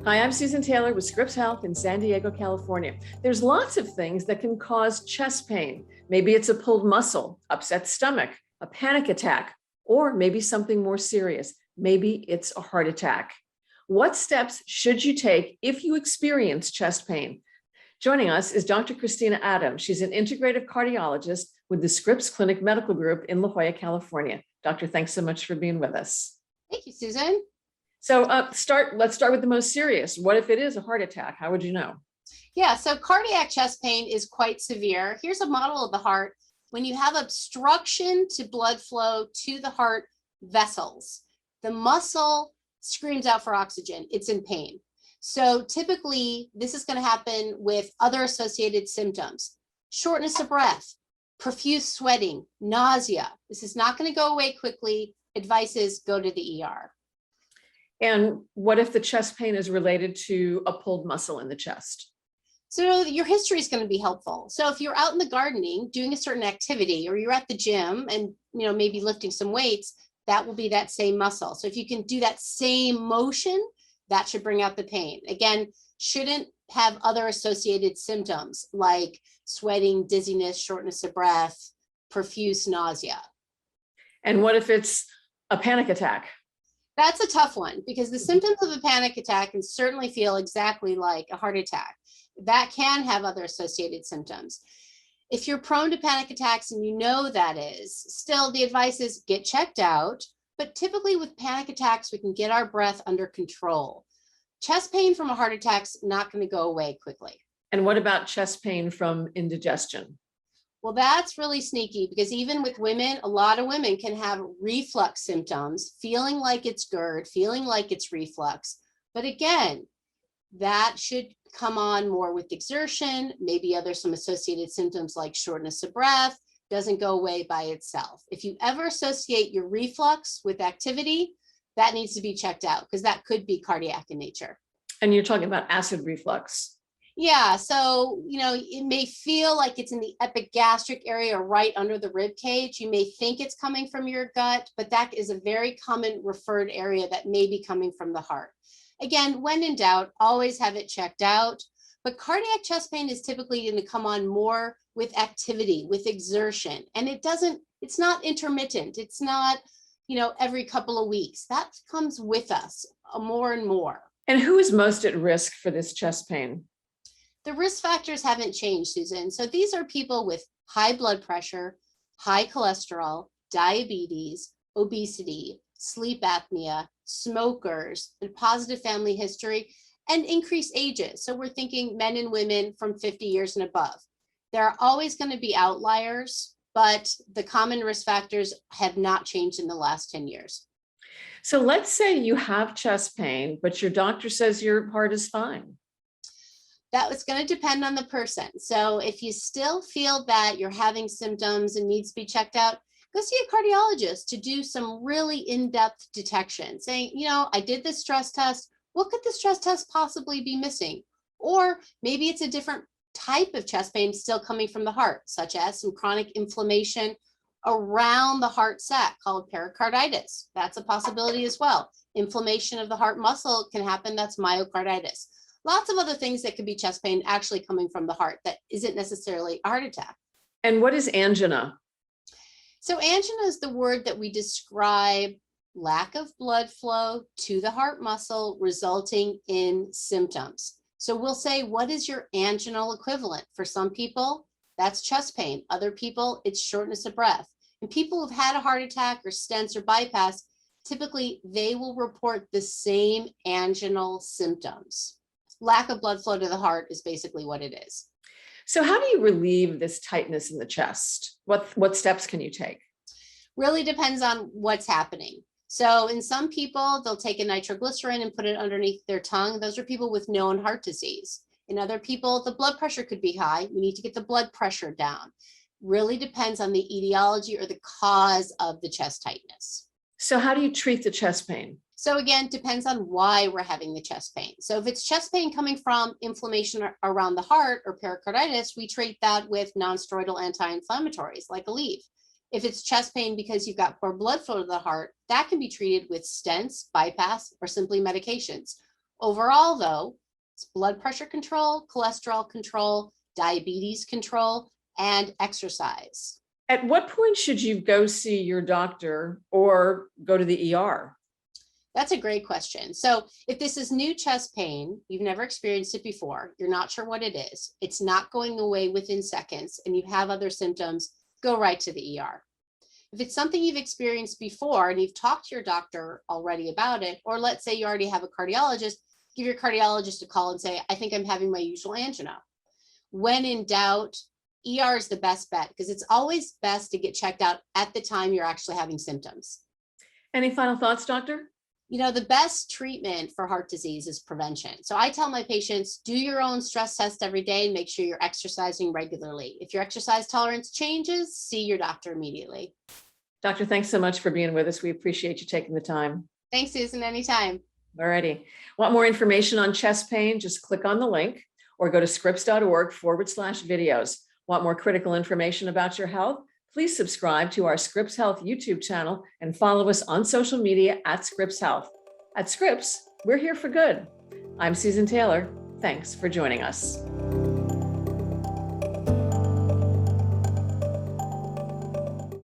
Hi, I'm Susan Taylor with Scripps Health in San Diego, California. There's lots of things that can cause chest pain. Maybe it's a pulled muscle, upset stomach, a panic attack, or maybe something more serious. Maybe it's a heart attack. What steps should you take if you experience chest pain? Joining us is Dr. Christina Adams. She's an integrative cardiologist with the Scripps Clinic Medical Group in La Jolla, California. Doctor, thanks so much for being with us. Thank you, Susan. So let's start with the most serious. What if it is a heart attack? How would you know? Yeah, so cardiac chest pain is quite severe. Here's a model of the heart. When you have obstruction to blood flow to the heart vessels, the muscle screams out for oxygen. It's in pain. So typically, this is going to happen with other associated symptoms: shortness of breath, profuse sweating, nausea. This is not going to go away quickly. Advice is go to the ER. And what if the chest pain is related to a pulled muscle in the chest? So your history is going to be helpful. So if you're out in the gardening doing a certain activity, or you're at the gym and maybe lifting some weights, that will be that same muscle. So if you can do that same motion, that should bring out the pain. Again, shouldn't have other associated symptoms like sweating, dizziness, shortness of breath, profuse nausea. And what if it's a panic attack? That's a tough one, because the symptoms of a panic attack can certainly feel exactly like a heart attack. That can have other associated symptoms. If you're prone to panic attacks and you know that is, still the advice is get checked out. But typically with panic attacks, we can get our breath under control. Chest pain from a heart attack's not going to go away quickly. And what about chest pain from indigestion? Well, that's really sneaky, because even with women, a lot of women can have reflux symptoms, feeling like it's GERD, feeling like it's reflux. But again, that should come on more with exertion, maybe some associated symptoms like shortness of breath, doesn't go away by itself. If you ever associate your reflux with activity, that needs to be checked out, because that could be cardiac in nature. And you're talking about acid reflux. Yeah, so, it may feel like it's in the epigastric area right under the rib cage. You may think it's coming from your gut, but that is a very common referred area that may be coming from the heart. Again, when in doubt, always have it checked out. But cardiac chest pain is typically going to come on more with activity, with exertion. And it's not intermittent. It's not, every couple of weeks. That comes with us more and more. And who is most at risk for this chest pain? The risk factors haven't changed, Susan. So these are people with high blood pressure, high cholesterol, diabetes, obesity, sleep apnea, smokers, and positive family history, and increased ages. So we're thinking men and women from 50 years and above. There are always going to be outliers, but the common risk factors have not changed in the last 10 years. So let's say you have chest pain, but your doctor says your heart is fine. That was going to depend on the person. So if you still feel that you're having symptoms and needs to be checked out, go see a cardiologist to do some really in-depth detection, saying, I did this stress test. What could the stress test possibly be missing? Or maybe it's a different type of chest pain still coming from the heart, such as some chronic inflammation around the heart sac called pericarditis. That's a possibility as well. Inflammation of the heart muscle can happen. That's myocarditis. Lots of other things that could be chest pain actually coming from the heart that isn't necessarily a heart attack. And what is angina? So angina is the word that we describe lack of blood flow to the heart muscle resulting in symptoms. So we'll say, what is your anginal equivalent? For some people, that's chest pain. Other people, it's shortness of breath. And people who've had a heart attack or stents or bypass, typically they will report the same anginal symptoms. Lack of blood flow to the heart is basically what it is. So how do you relieve this tightness in the chest? What steps can you take? Really depends on what's happening. So in some people, they'll take a nitroglycerin and put it underneath their tongue. Those are people with known heart disease. In other people, the blood pressure could be high. We need to get the blood pressure down. Really depends on the etiology or the cause of the chest tightness. So how do you treat the chest pain? So again, depends on why we're having the chest pain. So if it's chest pain coming from inflammation around the heart or pericarditis, we treat that with non-steroidal anti-inflammatories like Aleve. If it's chest pain because you've got poor blood flow to the heart, that can be treated with stents, bypass, or simply medications. Overall, though, it's blood pressure control, cholesterol control, diabetes control, and exercise. At what point should you go see your doctor or go to the ER? That's a great question. So if this is new chest pain, you've never experienced it before, you're not sure what it is, it's not going away within seconds, and you have other symptoms, go right to the ER. If it's something you've experienced before and you've talked to your doctor already about it, or let's say you already have a cardiologist, give your cardiologist a call and say, I think I'm having my usual angina. When in doubt, ER is the best bet because it's always best to get checked out at the time you're actually having symptoms. Any final thoughts, doctor? The best treatment for heart disease is prevention. So I tell my patients, do your own stress test every day and make sure you're exercising regularly. If your exercise tolerance changes, see your doctor immediately. Doctor, thanks so much for being with us. We appreciate you taking the time. Thanks, Susan, anytime. All righty. Want more information on chest pain? Just click on the link or go to scripps.org/videos. Want more critical information about your health? Please subscribe to our Scripps Health YouTube channel and follow us on social media at Scripps Health. At Scripps, we're here for good. I'm Susan Taylor. Thanks for joining us.